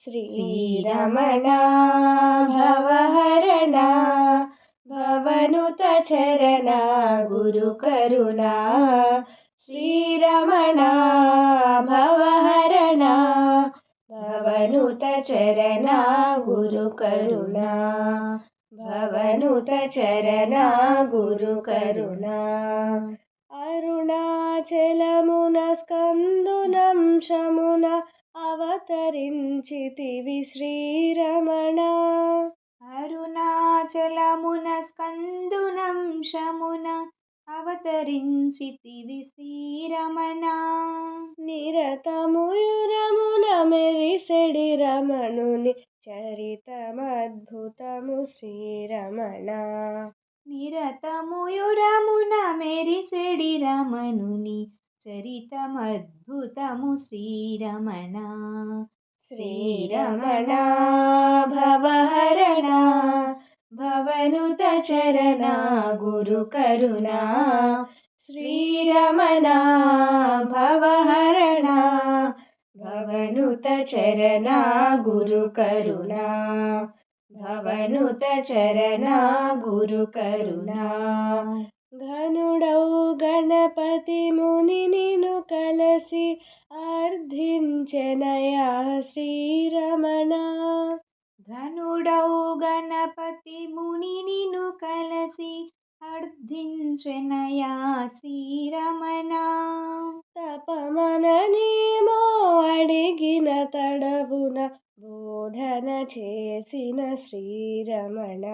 శ్రీరమణ భవహరణ భవనుత చరణ గురు కరుణా శ్రీరమణ భవహరణ భవనుత చరణ గురు కరుణా భవనుత చరణ గురు కరుణా అరుణాచలమున స్కందునంశమున అవతరించితివి శ్రీరమణ అరుణాచలమున స్కందునంశమున అవతరించితివి శ్రీరమణ నిరతముయురమున మెరిసెడి రమణుని చరితమద్భుతము శ్రీరమణ నిరతముయురమున మెరిసెడి రమణుని చరితమద్భుతము శ్రీరమణ శ్రీరమణ భవహరణ భవనుత చరణ గురు కరుణా శ్రీరమణ భవహరణ భవనుత చరణ గురు కరుణా భవనుత చరణ గురు కరుణా ఘనుడౌ గణపతి ముని నిను కలసి అర్థించెనయా శ్రీరమణ ఘనుడౌ గణపతి ముని నిను కలసి అర్థించెనయా శ్రీరమణ తపమననేమో అడిగిన తడవున బోధన చేసిన శ్రీరమణ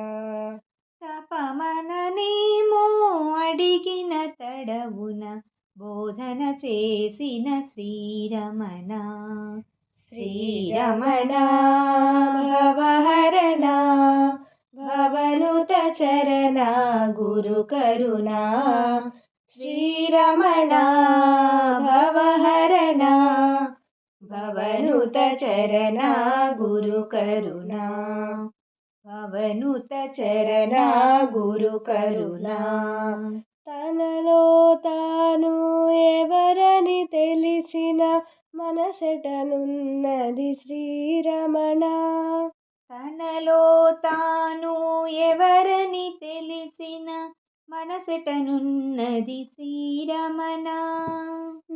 తపమననేమో అడిగిన తడవున బోధన చేసిన శ్రీరమణ శ్రీరమణ భవహరణ భవనుత చరణ గురు కరుణా శ్రీరమణ భవహరణ భవనుత చరణ గురు కరుణా భవనుత చరణ గురు కరుణా తనలో తాను ఎవరని తెలిసిన మనసెటనున్నది శ్రీరమణ తనలో తాను ఎవరని తెలిసిన మనసెటనున్నది శ్రీరమణ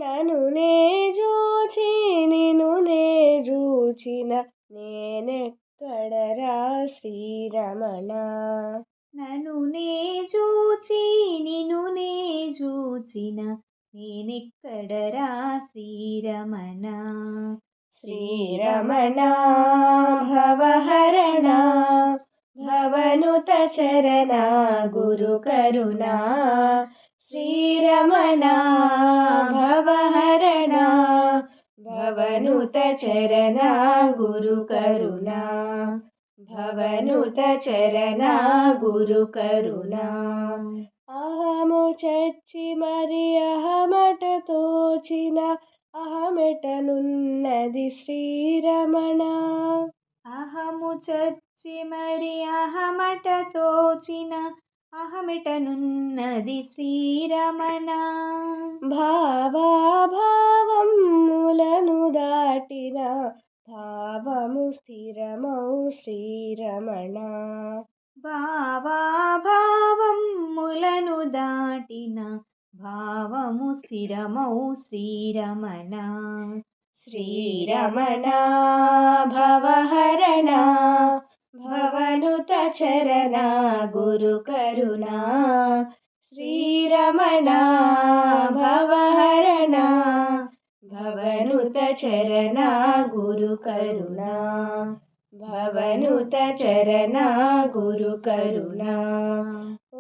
నను నే జూచి నిను నే జూచిన నేనెక్కడరా శ్రీరమణ నను నే జూచి నిను నే జూచిన నేనెక్కడరా శ్రీరమణ శ్రీరమణ భవహరణ భవనుత చరణ గురు కరుణా శ్రీరమణ భవహరణ భవనుత చరణ గురు కరుణా భవనుత చరణ గురు కరుణా అహము చచ్చి మరి అహమట తోచిన అహమెటనున్నది శ్రీరమణ అహము చచ్చి మరి అహమట తోచిన అహమెటనున్నది శ్రీరమణ భావాభావములను దాటిన భావము స్థిరమౌ శ్రీరమణ భావాభావములను దాటిన భావము స్థిరమౌ శ్రీరమణ శ్రీరమణ భవహరణ భవనుత చరణ గురు కరుణా శ్రీరమణ భవహరణ భవనుత చరణ గురు కరుణా భవనుత చరణ గురు కరుణా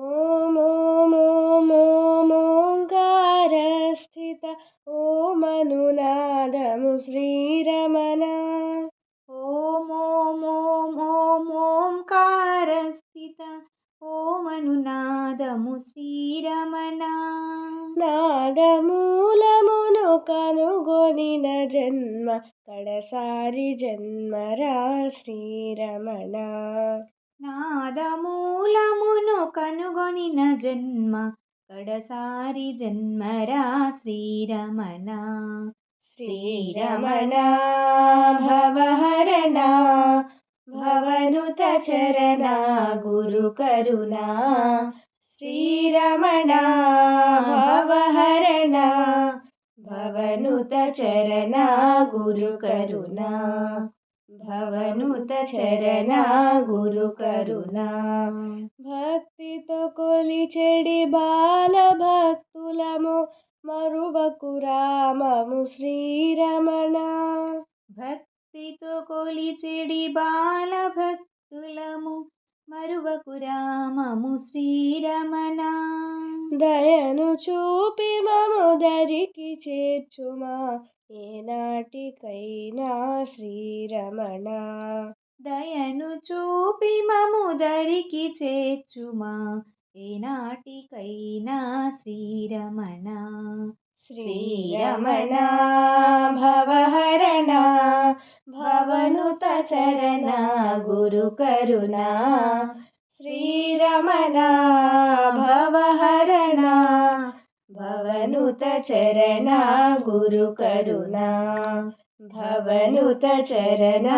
ఓం ఓం ఓం ఓం ఓంకార స్థిత ఓమనునాదము శ్రీరమణ ఓం ఓం ఓం ఓం ఓంకార స్థిత ఓమనునాదము శ్రీరమణ నాదమూలమును కనుగొనిన జన్మ కడసారి జన్మరా శ్రీరమణ నాదమూలమును కనుగొనిన జన్మ కడసారి జన్మరా శ్రీరమణ శ్రీరమణ భవహరణ చరణ గురు కరుణా శ్రీరమణ భవహరణ భవనుత చరణ గురు కరుణా భవనుత చరణ గురు కరుణా భక్తితో కొలిచెడి బాల భక్తులము మరువకు రామము శ్రీరమణ. భక్తితో కొలిచెడి బాల భక్తులము మరువకు రామము శ్రీరమణ. దయను చూపి మము దరికి చేర్చుమా ఏనాటికైనా శ్రీరమణ. దయను చూపి మము దరికి చేర్చుమా ఏనాటికైనా శ్రీరమణ. శ్రీరమణ భవహరణ భవనుత చరణ గురు కరుణా. శ్రీరమణ భవహరణ భవనుత చరణ గురు కరుణా. భవనుత చరణ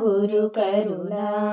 గురు కరుణా.